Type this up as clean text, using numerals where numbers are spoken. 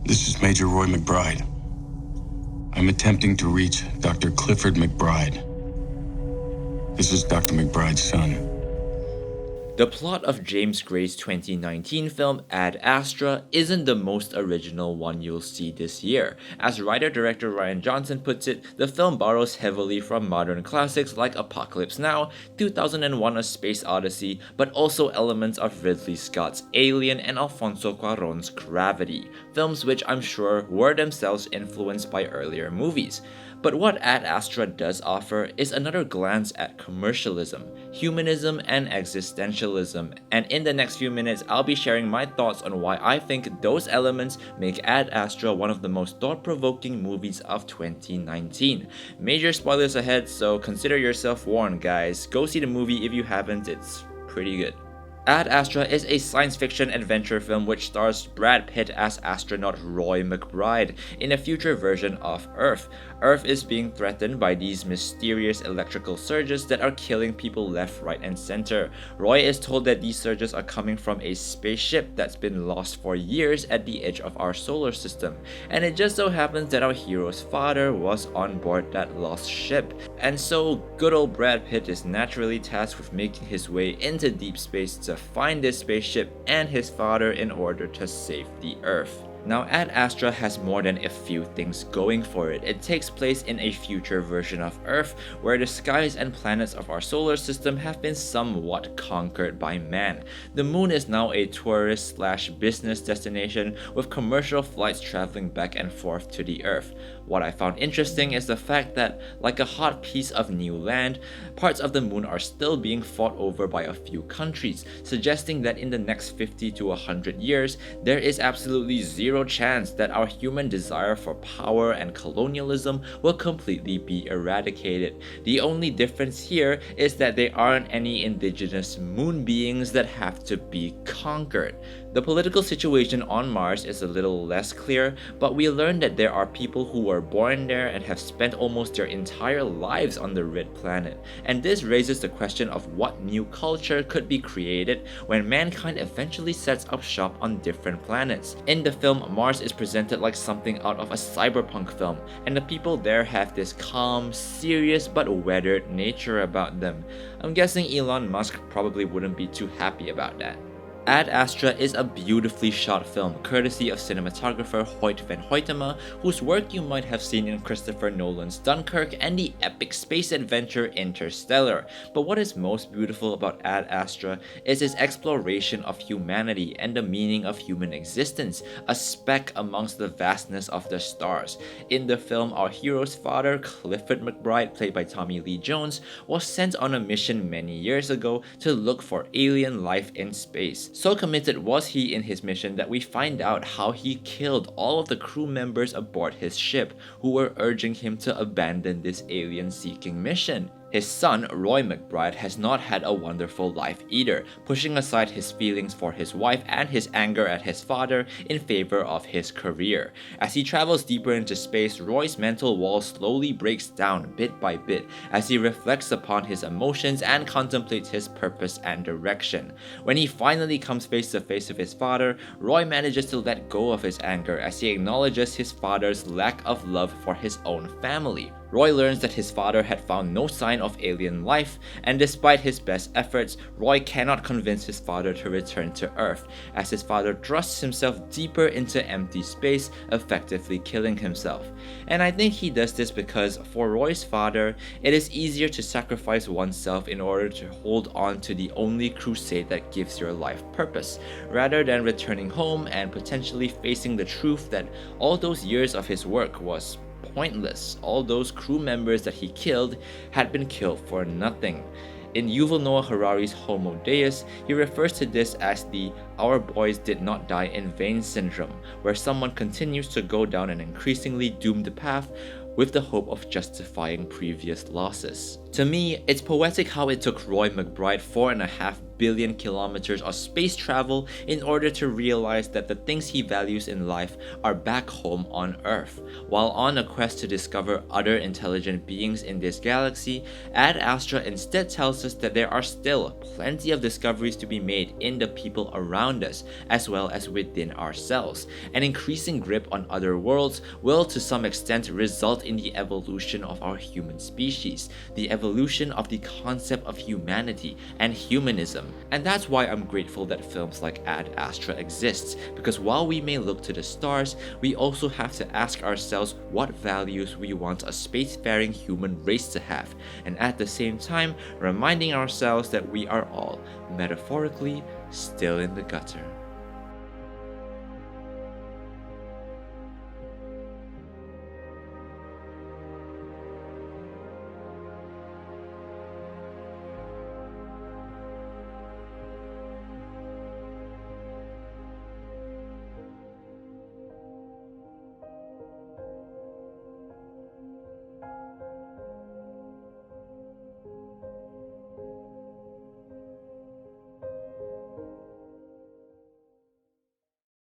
This is Major Roy McBride. I'm attempting to reach Dr. Clifford McBride. This is Dr. McBride's son. The plot of James Gray's 2019 film Ad Astra isn't the most original one you'll see this year. As writer-director Rian Johnson puts it, the film borrows heavily from modern classics like Apocalypse Now, 2001: A Space Odyssey, but also elements of Ridley Scott's Alien and Alfonso Cuarón's Gravity, films which I'm sure were themselves influenced by earlier movies. But what Ad Astra does offer is another glance at commercialism, humanism, and existentialism, and in the next few minutes I'll be sharing my thoughts on why I think those elements make Ad Astra one of the most thought-provoking movies of 2019. Major spoilers ahead, so consider yourself warned, guys. Go see the movie if you haven't, it's pretty good. Ad Astra is a science fiction adventure film which stars Brad Pitt as astronaut Roy McBride in a future version of Earth. Earth is being threatened by these mysterious electrical surges that are killing people left, right, and center. Roy is told that these surges are coming from a spaceship that's been lost for years at the edge of our solar system, and it just so happens that our hero's father was on board that lost ship. And so good old Brad Pitt is naturally tasked with making his way into deep space to find this spaceship and his father in order to save the Earth. Now, Ad Astra has more than a few things going for it. It takes place in a future version of Earth, where the skies and planets of our solar system have been somewhat conquered by man. The moon is now a tourist/business destination, with commercial flights traveling back and forth to the Earth. What I found interesting is the fact that, like a hot piece of new land, parts of the moon are still being fought over by a few countries, suggesting that in the next 50 to 100 years, there is absolutely zero chance that our human desire for power and colonialism will completely be eradicated. The only difference here is that there aren't any indigenous moon beings that have to be conquered. The political situation on Mars is a little less clear, but we learn that there are people who were born there and have spent almost their entire lives on the red planet, and this raises the question of what new culture could be created when mankind eventually sets up shop on different planets. In the film, Mars is presented like something out of a cyberpunk film, and the people there have this calm, serious, but weathered nature about them. I'm guessing Elon Musk probably wouldn't be too happy about that. Ad Astra is a beautifully shot film, courtesy of cinematographer Hoyt van Hoytema, whose work you might have seen in Christopher Nolan's Dunkirk and the epic space adventure Interstellar. But what is most beautiful about Ad Astra is its exploration of humanity and the meaning of human existence, a speck amongst the vastness of the stars. In the film, our hero's father, Clifford McBride, played by Tommy Lee Jones, was sent on a mission many years ago to look for alien life in space. So committed was he in his mission that we find out how he killed all of the crew members aboard his ship who were urging him to abandon this alien-seeking mission. His son, Roy McBride, has not had a wonderful life either, pushing aside his feelings for his wife and his anger at his father in favor of his career. As he travels deeper into space, Roy's mental wall slowly breaks down bit by bit as he reflects upon his emotions and contemplates his purpose and direction. When he finally comes face to face with his father, Roy manages to let go of his anger as he acknowledges his father's lack of love for his own family. Roy learns that his father had found no sign of alien life, and despite his best efforts, Roy cannot convince his father to return to Earth, as his father thrusts himself deeper into empty space, effectively killing himself. And I think he does this because, for Roy's father, it is easier to sacrifice oneself in order to hold on to the only crusade that gives your life purpose, rather than returning home and potentially facing the truth that all those years of his work was pointless. All those crew members that he killed had been killed for nothing. In Yuval Noah Harari's Homo Deus, he refers to this as the "our boys did not die in vain" syndrome, where someone continues to go down an increasingly doomed path with the hope of justifying previous losses. To me, it's poetic how it took Roy McBride 4.5 billion kilometers of space travel in order to realize that the things he values in life are back home on Earth. While on a quest to discover other intelligent beings in this galaxy, Ad Astra instead tells us that there are still plenty of discoveries to be made in the people around us, as well as within ourselves. An increasing grip on other worlds will to some extent result in the evolution of our human species, the evolution of the concept of humanity and humanism. And that's why I'm grateful that films like Ad Astra exists, because while we may look to the stars, we also have to ask ourselves what values we want a spacefaring human race to have, and at the same time reminding ourselves that we are all, metaphorically, still in the gutter.